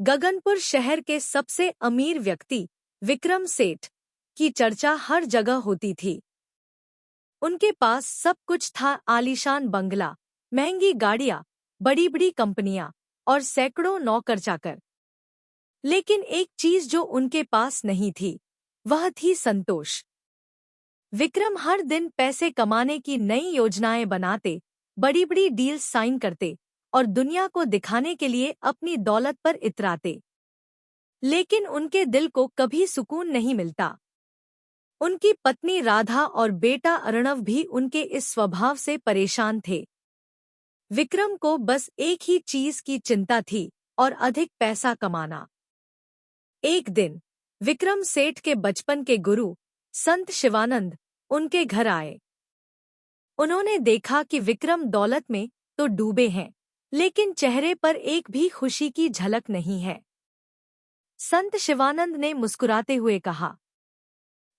गगनपुर शहर के सबसे अमीर व्यक्ति विक्रम सेठ की चर्चा हर जगह होती थी। उनके पास सब कुछ था, आलीशान बंगला, महंगी गाड़ियां, बड़ी बड़ी कंपनियां और सैकड़ों नौकर चाकर। लेकिन एक चीज जो उनके पास नहीं थी, वह थी संतोष। विक्रम हर दिन पैसे कमाने की नई योजनाएं बनाते, बड़ी बड़ी डील्स साइन करते और दुनिया को दिखाने के लिए अपनी दौलत पर इतराते। लेकिन उनके दिल को कभी सुकून नहीं मिलता। उनकी पत्नी राधा और बेटा अर्णव भी उनके इस स्वभाव से परेशान थे। विक्रम को बस एक ही चीज की चिंता थी, और अधिक पैसा कमाना। एक दिन विक्रम सेठ के बचपन के गुरु संत शिवानंद उनके घर आए। उन्होंने देखा कि विक्रम दौलत में तो डूबे हैं, लेकिन चेहरे पर एक भी खुशी की झलक नहीं है। संत शिवानंद ने मुस्कुराते हुए कहा,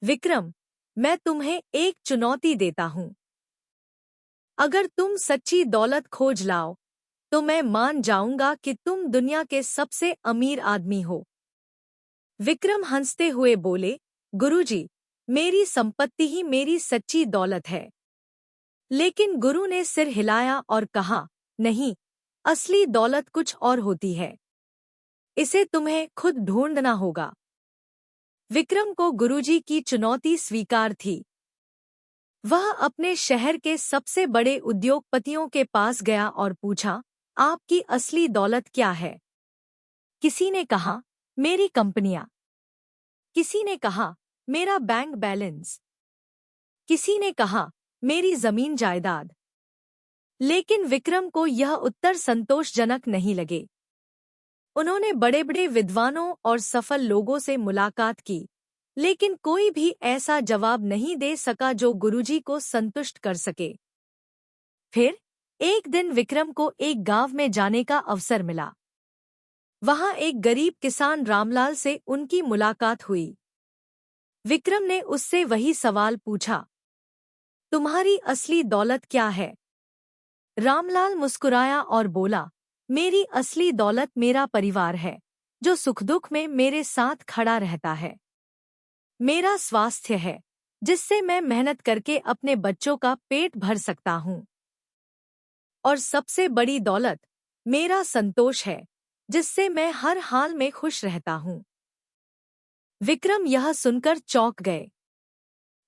विक्रम, मैं तुम्हें एक चुनौती देता हूं। अगर तुम सच्ची दौलत खोज लाओ, तो मैं मान जाऊंगा कि तुम दुनिया के सबसे अमीर आदमी हो। विक्रम हंसते हुए बोले, गुरुजी, मेरी संपत्ति ही मेरी सच्ची दौलत है। लेकिन गुरु ने सिर हिलाया और कहा, नहीं, असली दौलत कुछ और होती है। इसे तुम्हें खुद ढूंढना होगा। विक्रम को गुरुजी की चुनौती स्वीकार थी। वह अपने शहर के सबसे बड़े उद्योगपतियों के पास गया और पूछा, आपकी असली दौलत क्या है? किसी ने कहा, मेरी कंपनियां। किसी ने कहा, मेरा बैंक बैलेंस। किसी ने कहा, मेरी जमीन जायदाद। लेकिन विक्रम को यह उत्तर संतोषजनक नहीं लगे। उन्होंने बड़े बड़े विद्वानों और सफल लोगों से मुलाकात की, लेकिन कोई भी ऐसा जवाब नहीं दे सका जो गुरुजी को संतुष्ट कर सके। फिर एक दिन विक्रम को एक गांव में जाने का अवसर मिला। वहां एक गरीब किसान रामलाल से उनकी मुलाकात हुई। विक्रम ने उससे वही सवाल पूछा, तुम्हारी असली दौलत क्या है? रामलाल मुस्कुराया और बोला, मेरी असली दौलत मेरा परिवार है, जो सुख दुख में मेरे साथ खड़ा रहता है। मेरा स्वास्थ्य है, जिससे मैं मेहनत करके अपने बच्चों का पेट भर सकता हूँ। और सबसे बड़ी दौलत मेरा संतोष है, जिससे मैं हर हाल में खुश रहता हूँ। विक्रम यह सुनकर चौंक गए।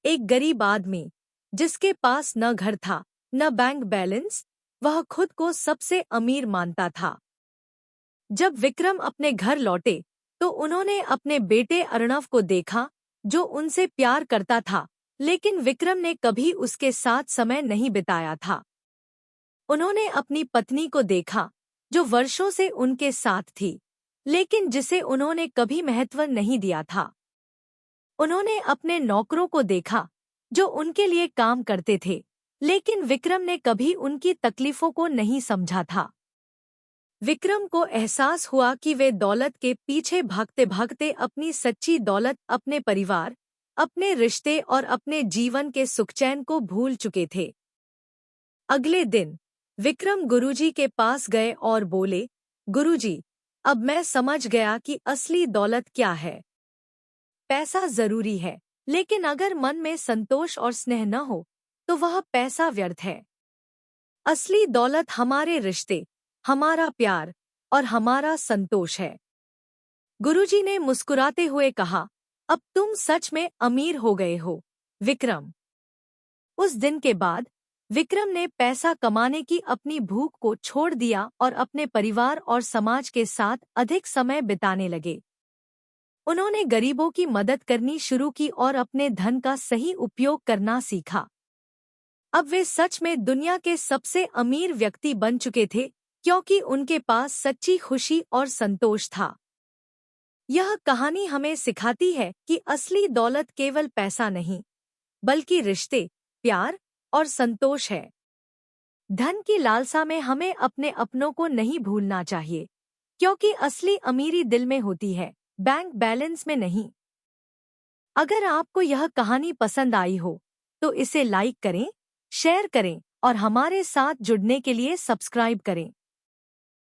एक गरीब आदमी, जिसके पास न घर था न बैंक बैलेंस, वह खुद को सबसे अमीर मानता था। जब विक्रम अपने घर लौटे तो उन्होंने अपने बेटे अर्णव को देखा, जो उनसे प्यार करता था, लेकिन विक्रम ने कभी उसके साथ समय नहीं बिताया था। उन्होंने अपनी पत्नी को देखा, जो वर्षों से उनके साथ थी, लेकिन जिसे उन्होंने कभी महत्व नहीं दिया था। उन्होंने अपने नौकरों को देखा, जो उनके लिए काम करते थे, लेकिन विक्रम ने कभी उनकी तकलीफों को नहीं समझा था। विक्रम को एहसास हुआ कि वे दौलत के पीछे भागते भागते अपनी सच्ची दौलत, अपने परिवार, अपने रिश्ते और अपने जीवन के सुखचैन को भूल चुके थे। अगले दिन विक्रम गुरुजी के पास गए और बोले, गुरुजी, अब मैं समझ गया कि असली दौलत क्या है। पैसा जरूरी है, लेकिन अगर मन में संतोष और स्नेह न हो तो वह पैसा व्यर्थ है। असली दौलत हमारे रिश्ते, हमारा प्यार और हमारा संतोष है। गुरुजी ने मुस्कुराते हुए कहा, अब तुम सच में अमीर हो गए हो, विक्रम। उस दिन के बाद विक्रम ने पैसा कमाने की अपनी भूख को छोड़ दिया और अपने परिवार और समाज के साथ अधिक समय बिताने लगे। उन्होंने गरीबों की मदद करनी शुरू की और अपने धन का सही उपयोग करना सीखा। अब वे सच में दुनिया के सबसे अमीर व्यक्ति बन चुके थे, क्योंकि उनके पास सच्ची खुशी और संतोष था। यह कहानी हमें सिखाती है कि असली दौलत केवल पैसा नहीं, बल्कि रिश्ते, प्यार और संतोष है। धन की लालसा में हमें अपने अपनों को नहीं भूलना चाहिए, क्योंकि असली अमीरी दिल में होती है, बैंक बैलेंस में नहीं। अगर आपको यह कहानी पसंद आई हो तो इसे लाइक करें, शेयर करें और हमारे साथ जुड़ने के लिए सब्सक्राइब करें।